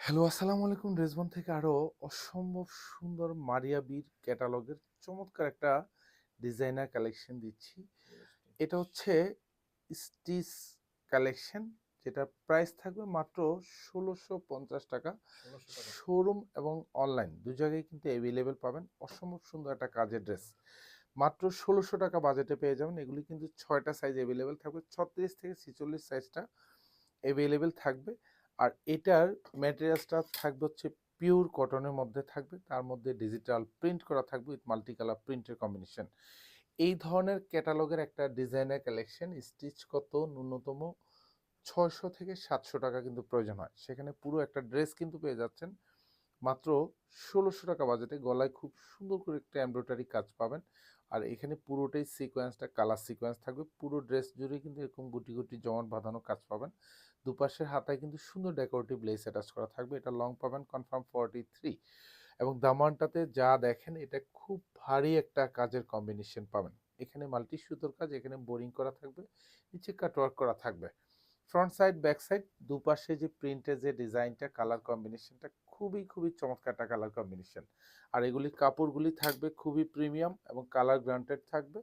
Hello, আসসালামু আলাইকুম। রেজবন থেকে আরো অসম্ভব সুন্দর মারিয়া বির ক্যাটালগের চমৎকার একটা ডিজাইনার কালেকশন দিচ্ছি। এটা হচ্ছে স্টিচ কালেকশন, যেটার প্রাইস থাকবে মাত্র ১৬৫০ টাকা। শোরুম এবং অনলাইন দু জায়গায় কিন্তু অ্যাভেলেবেল পাবেন। অসম্ভব সুন্দর একটা কাজের ড্রেস মাত্র ১৬০০ টাকা বাজেটে পেয়ে যাবেন। এগুলি কিন্তু ৬টা সাইজ অ্যাভেলেবেল থাকবে, ৩৬ থেকে ৪৬ সাইজটা অ্যাভেলেবেল থাকবে। আর এটার ম্যাটেরিয়ালসটা থাকবে হচ্ছে পিওর কটনের মধ্যে থাকবে, তার মধ্যে ডিজিটাল প্রিন্ট করা থাকবে উইথ মাল্টি কালার প্রিন্টের কম্বিনেশন। এই ধরনের ক্যাটালগের একটা ডিজাইনার কালেকশন স্টিচ কত ন্যূনতম ৬০০ থেকে ৭০০ টাকা কিন্তু প্রয়োজন হয়, সেখানে পুরো একটা ড্রেস কিন্তু পেয়ে যাচ্ছেন মাত্র ১৬০০ টাকা বাজেটে। গলায় খুব সুন্দর করে একটা এমব্রয়ডারি কাজ পাবেন। আর এখানে পুরোটাই সিকোয়েন্সটা কালার সিকোয়েন্স থাকবে, পুরো ড্রেস জুড়ে কিন্তু এরকম গুটি গুটি জমাট বাঁধানো কাজ পাবেন। দুপাশের হাতায় কিন্তু সুন্দর ডেকোরেটিভ লেস অ্যাটাচ করা থাকবে। এটা লং পাবেন কনফার্ম 43, এবং দামানটাতে যা দেখেন এটা খুব ভারী একটা কাজের কম্বিনেশন পাবেন। এখানে মাল্টি সুতোর কাজ, এখানে বোরিং করা থাকবে, নিচে কাটওয়ার্ক করা থাকবে। ফ্রন্ট সাইড ব্যাক সাইড দুপাশে যে প্রিন্টের যে ডিজাইনটা কালার কম্বিনেশনটা খুবই খুবই চমৎকার একটা কালার কম্বিনেশন। আর এগুলি কাপড়গুলি থাকবে খুবই প্রিমিয়াম এবং কালার গ্রান্টেড থাকবে।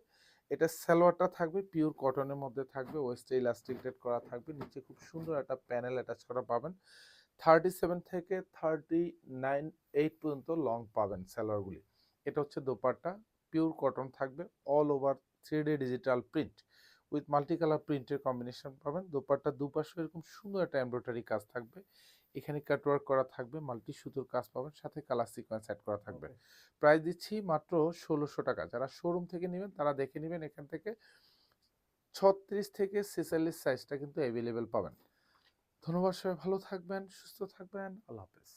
এটা সালোয়ারটা থাকবে পিওর কটনের মধ্যে থাকবে, ওয়েস্টে ইলাস্টিকেটেড করা থাকবে, নিচে খুব সুন্দর একটা প্যানেল অ্যাটাচ করা পাবেন। 37 থেকে 39 পর্যন্ত লং পাবেন সালোয়ারগুলি। এটা হচ্ছে দোপাট্টা, পিওর কটন থাকবে, all over 3D digital print with multi colour প্রিন্টের কম্বিনেশন পাবেন। দোপাট্টার দুপাশে এরকম সুন্দর একটা এমব্রয়ডারি কাজ থাকবে, এখানে কাটওয়ার্ক করা থাকবে, মাল্টি সুতোর কাজ পাবেন, সাথে কালার সিকোয়েন্স অ্যাড করা থাকবে। প্রাইস দিচ্ছি মাত্র ১৬০০ টাকা। যারা শোরুম থেকে নেবেন তারা দেখে নেবেন, এখান থেকে ৩৬ থেকে ৪৬ সাইজটা কিন্তু অ্যাভেলেবেল পাবেন। ধন্যবাদ, সবাই ভালো থাকবেন, সুস্থ থাকবেন, আল্লাহ হাফেজ।